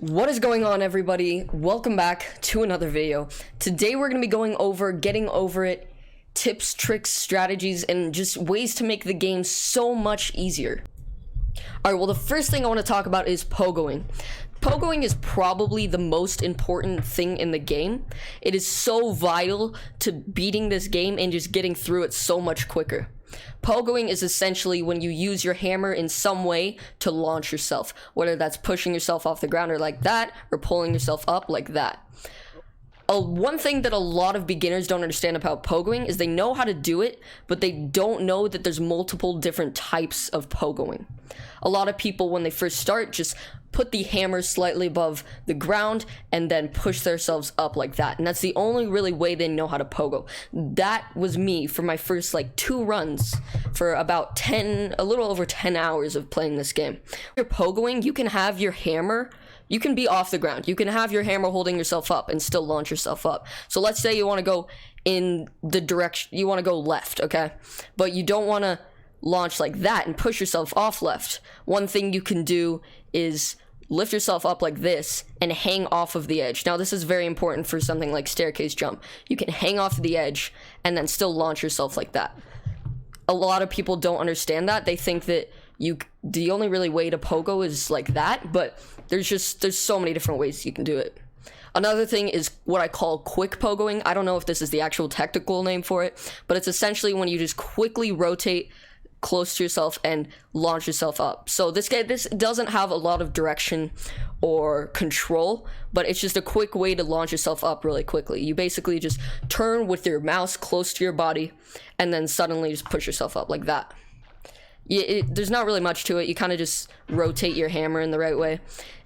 What is going on, everybody? Welcome back to another video. Today we're going to be going over getting over it, tips, tricks, strategies, and just ways to make the game so much easier. Alright, well, the first thing I want to talk about is pogoing. Pogoing is probably the most important thing in the game. It is so vital to beating this game and just getting through it so much quicker. Pogoing is essentially when you use your hammer in some way to launch yourself, whether that's pushing yourself off the ground or like that, or pulling yourself up like that. One thing that a lot of beginners don't understand about pogoing is they know how to do it, but they don't know that there's multiple different types of pogoing. A lot of people, when they first start, just put the hammer slightly above the ground and then push themselves up like that, and that's the only really way they know how to pogo. That was me for my first like 2 runs for about a little over 10 hours of playing this game. When you're pogoing, you can have your hammer, you can be off the ground, you can have your hammer holding yourself up and still launch yourself up. So let's say you want to go in the direction, you want to go left, okay, but you don't want to launch like that and push yourself off left. One thing you can do is lift yourself up like this and hang off of the edge. Now, this is very important for something like staircase jump. You can hang off the edge and then still launch yourself like that. A lot of people don't understand that. They think that the only really way to pogo is like that, but there's so many different ways you can do it. Another thing is what I call quick pogoing. I don't know if this is the actual technical name for it, but it's essentially when you just quickly rotate close to yourself and launch yourself up. So this doesn't have a lot of direction or control, but it's just a quick way to launch yourself up really quickly. You basically just turn with your mouse close to your body and then suddenly just push yourself up like that. There's not really much to it. You kind of just rotate your hammer in the right way.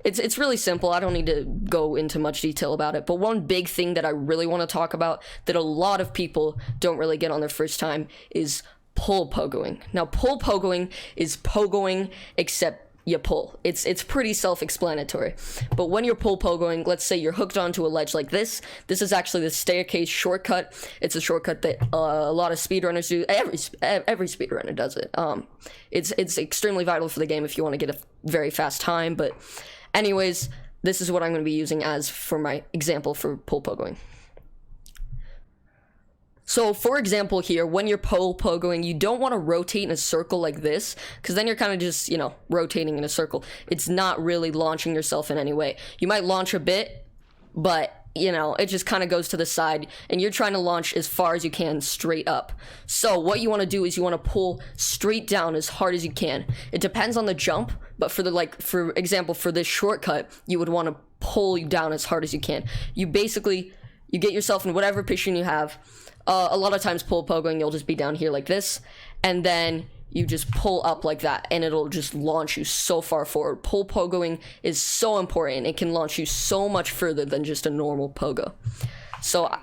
It's really simple. I don't need to go into much detail about it, but one big thing that I really want to talk about that a lot of people don't really get on their first time is pull pogoing. Now, pull pogoing is pogoing except you pull. It's pretty self-explanatory. But when you're pull pogoing, let's say you're hooked onto a ledge like this. This is actually the staircase shortcut. It's a shortcut that a lot of speedrunners do. Every speedrunner does it. It's extremely vital for the game if you want to get a very fast time. But anyways, this is what I'm going to be using as for my example for pull pogoing. So, for example here, when you're pull pogoing, you don't want to rotate in a circle like this, because then you're kind of just, rotating in a circle. It's not really launching yourself in any way. You might launch a bit, but, it just kind of goes to the side, and you're trying to launch as far as you can straight up. So, what you want to do is you want to pull straight down as hard as you can. It depends on the jump, but for example, for this shortcut, you would want to pull down as hard as you can. You get yourself in whatever position you have. A lot of times pull pogoing, you'll just be down here like this, and then you just pull up like that, and it'll just launch you so far forward. Pull pogoing is so important. It can launch you so much further than just a normal pogo. So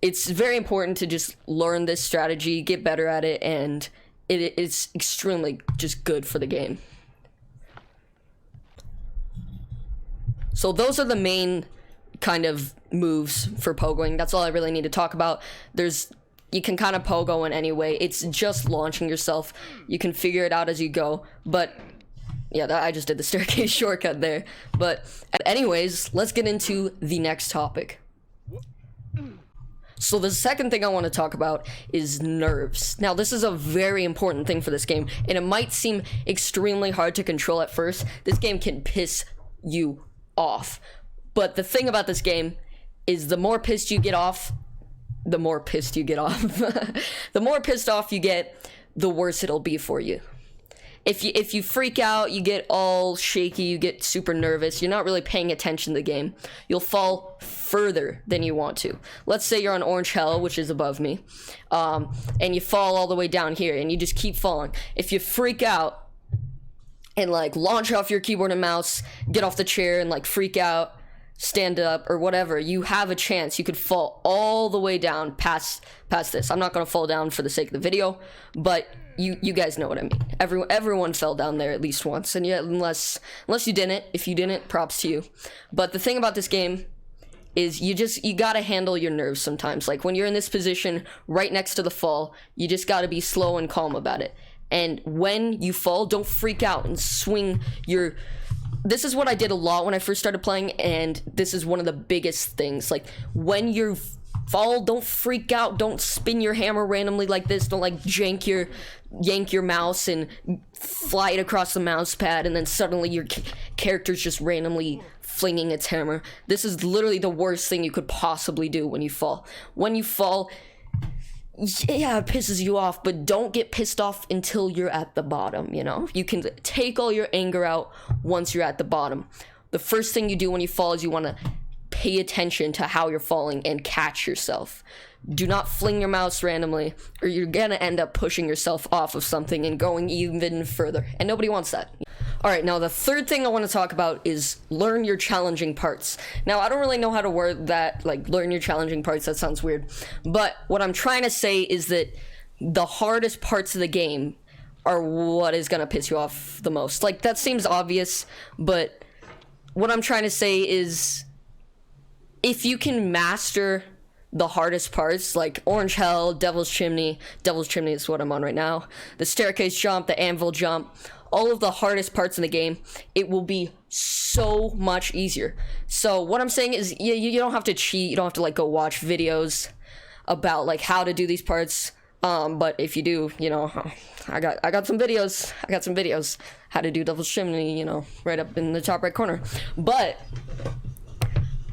it's very important to just learn this strategy, get better at it, and it's extremely just good for the game. So those are the main kind of moves for pogoing. That's all I really need to talk about. You can kind of pogo in any way. It's just launching yourself. You can figure it out as you go. But yeah, I just did the staircase shortcut there. But anyways, let's get into the next topic. So the second thing I want to talk about is nerves. Now, this is a very important thing for this game, and it might seem extremely hard to control at first. This game can piss you off. But the thing about this game is the more pissed you get off, the more pissed you get off. The more pissed off you get, the worse it'll be for you. If you freak out, you get all shaky, you get super nervous, you're not really paying attention to the game, you'll fall further than you want to. Let's say you're on Orange Hell, which is above me, and you fall all the way down here, and you just keep falling. If you freak out and launch off your keyboard and mouse, get off the chair and freak out, stand up or whatever, you have a chance. You could fall all the way down past this. I'm not going to fall down for the sake of the video, but you guys know what I mean. Everyone fell down there at least once, and yet unless you didn't, if you didn't, props to you. But the thing about this game is you gotta handle your nerves sometimes. Like when you're in this position right next to the fall, you just gotta be slow and calm about it. And when you fall, don't freak out and swing your this is what I did a lot when I first started playing, and this is one of the biggest things. Like, when you fall, don't freak out, don't spin your hammer randomly like this, don't like yank your mouse and fly it across the mouse pad, and then suddenly your character's just randomly flinging its hammer. This is literally the worst thing you could possibly do when you fall. When you fall, yeah, it pisses you off, but don't get pissed off until you're at the bottom, you know? You can take all your anger out once you're at the bottom. The first thing you do when you fall is you want to pay attention to how you're falling and catch yourself. Do not fling your mouse randomly, or you're gonna end up pushing yourself off of something and going even further, and nobody wants that. Alright, now the third thing I want to talk about is learn your challenging parts. Now, I don't really know how to word that, like, learn your challenging parts, that sounds weird. But what I'm trying to say is that the hardest parts of the game are what is going to piss you off the most. Like, that seems obvious, but what I'm trying to say is if you can master the hardest parts, like Orange Hell, Devil's Chimney is what I'm on right now, the staircase jump, the anvil jump, all of the hardest parts in the game, it will be so much easier. So what I'm saying is, yeah, you don't have to cheat, you don't have to like go watch videos about like how to do these parts. But if you do, you know, I got some videos how to do Devil's Chimney, you know, right up in the top right corner. But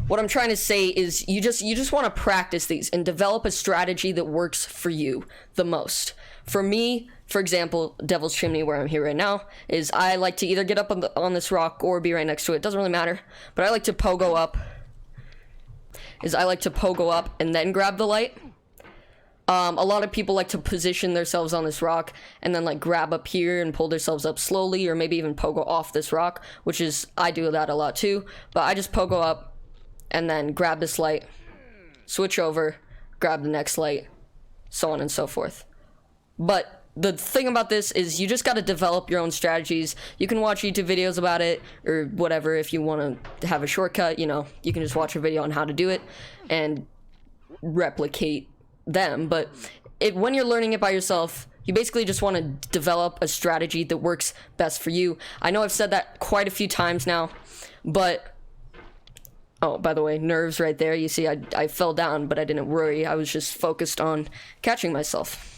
what I'm trying to say is you just want to practice these and develop a strategy that works for you the most. For me, for example, Devil's Chimney, where I'm here right now, is I like to either get up on this rock or be right next to it. Doesn't really matter. But I like to pogo up. And then grab the light. A lot of people like to position themselves on this rock and then like grab up here and pull themselves up slowly, or maybe even pogo off this rock, which is, I do that a lot too. But I just pogo up and then grab this light, switch over, grab the next light, so on and so forth. But the thing about this is you just got to develop your own strategies. You can watch YouTube videos about it or whatever. If you want to have a shortcut, you know, you can just watch a video on how to do it and replicate them. But when you're learning it by yourself, you basically just want to develop a strategy that works best for you. I know I've said that quite a few times now, but oh, by the way, nerves right there. You see, I fell down, but I didn't worry. I was just focused on catching myself.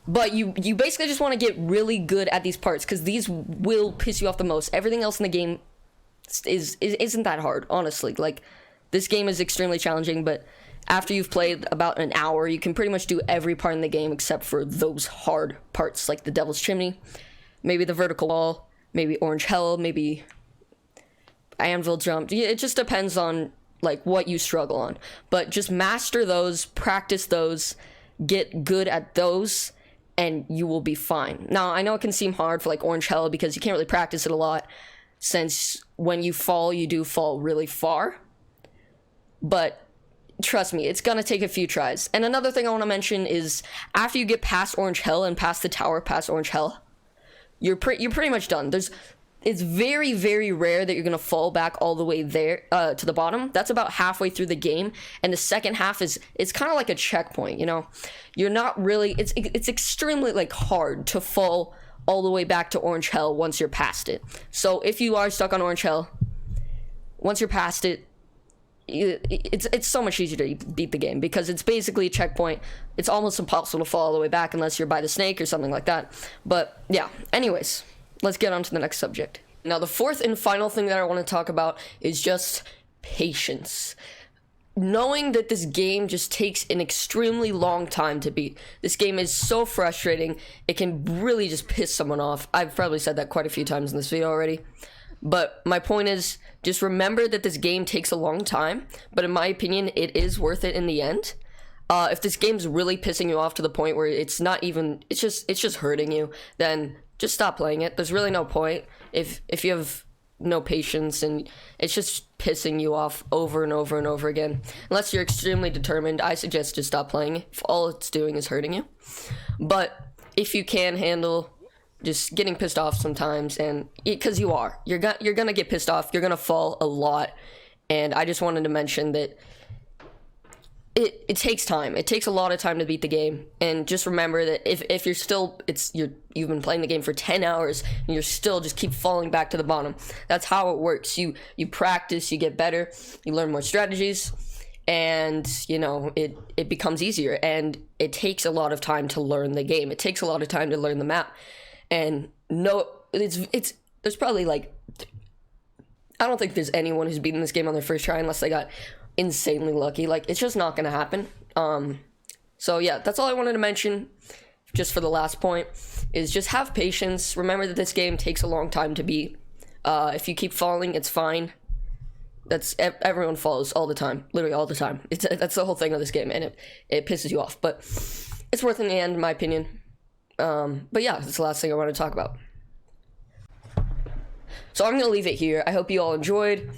But you basically just want to get really good at these parts, because these will piss you off the most. Everything else in the game isn't that hard, honestly. Like, this game is extremely challenging, but after you've played about an hour, you can pretty much do every part in the game except for those hard parts, like the Devil's Chimney, maybe the vertical wall, maybe Orange Hell, maybe anvil jump. It just depends on like what you struggle on. But just master those, practice those, get good at those, and you will be fine. Now, I know it can seem hard for like Orange Hell because you can't really practice it a lot, since when you fall, you do fall really far. But trust me, it's gonna take a few tries. And another thing I want to mention is after you get past Orange Hell and past the tower, past Orange Hell, you're pretty much done. It's very, very rare that you're gonna fall back all the way there to the bottom. That's about halfway through the game, and the second half it's kind of like a checkpoint. You know, you're not really. It's extremely like hard to fall all the way back to Orange Hell once you're past it. So if you are stuck on Orange Hell, once you're past it, it's so much easier to beat the game, because it's basically a checkpoint. It's almost impossible to fall all the way back unless you're by the snake or something like that. But yeah, anyways, let's get on to the next subject. Now, the fourth and final thing that I want to talk about is just patience. Knowing that this game just takes an extremely long time to beat. This game is so frustrating. It can really just piss someone off. I've probably said that quite a few times in this video already. But my point is, just remember that this game takes a long time, but in my opinion, it is worth it in the end. If this game's really pissing you off to the point where it's just hurting you, then just stop playing it. There's really no point if you have no patience and it's just pissing you off over and over and over again. Unless you're extremely determined, I suggest just stop playing if all it's doing is hurting you. But if you can handle just getting pissed off sometimes, and because you're gonna get pissed off, you're gonna fall a lot, and I just wanted to mention that it takes time. It takes a lot of time to beat the game. And just remember that if you're still, you've been playing the game for 10 hours and you're still just keep falling back to the bottom. That's how it works. You practice, you get better, you learn more strategies, and, you know, it becomes easier. And it takes a lot of time to learn the game. It takes a lot of time to learn the map. And no, there's probably like, I don't think there's anyone who's beaten this game on their first try unless they got insanely lucky. Like, it's just not gonna happen. So yeah, that's all I wanted to mention. Just for the last point, is just have patience. Remember that this game takes a long time to beat. If you keep falling, it's fine. Everyone falls all the time, literally all the time. That's the whole thing of this game, and it pisses you off. But it's worth it in the end, in my opinion. But yeah, that's the last thing I want to talk about. So I'm gonna leave it here. I hope you all enjoyed.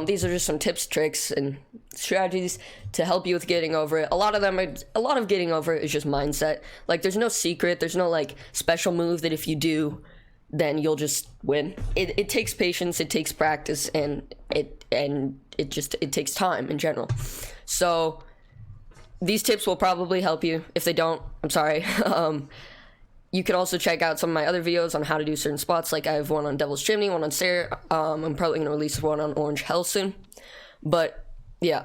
These are just some tips, tricks, and strategies to help you with getting over it. A lot of getting over it is just mindset. Like, there's no secret, there's no like special move that if you do, then you'll just win. It takes patience, it takes practice, and it takes time in general. So these tips will probably help you. If they don't, I'm sorry. You can also check out some of my other videos on how to do certain spots. Like, I have one on Devil's Chimney, one on Stair. I'm probably going to release one on Orange Hell soon. But yeah,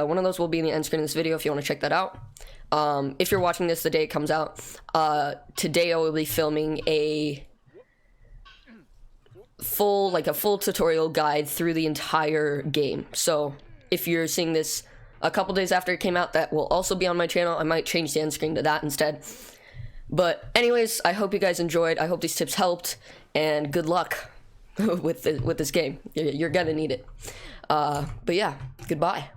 one of those will be in the end screen of this video if you want to check that out. If you're watching this the day it comes out, today I will be filming a full tutorial guide through the entire game. So if you're seeing this a couple days after it came out, that will also be on my channel. I might change the end screen to that instead. But anyways, I hope you guys enjoyed. I hope these tips helped, and good luck with this game. You're gonna need it. But yeah, goodbye.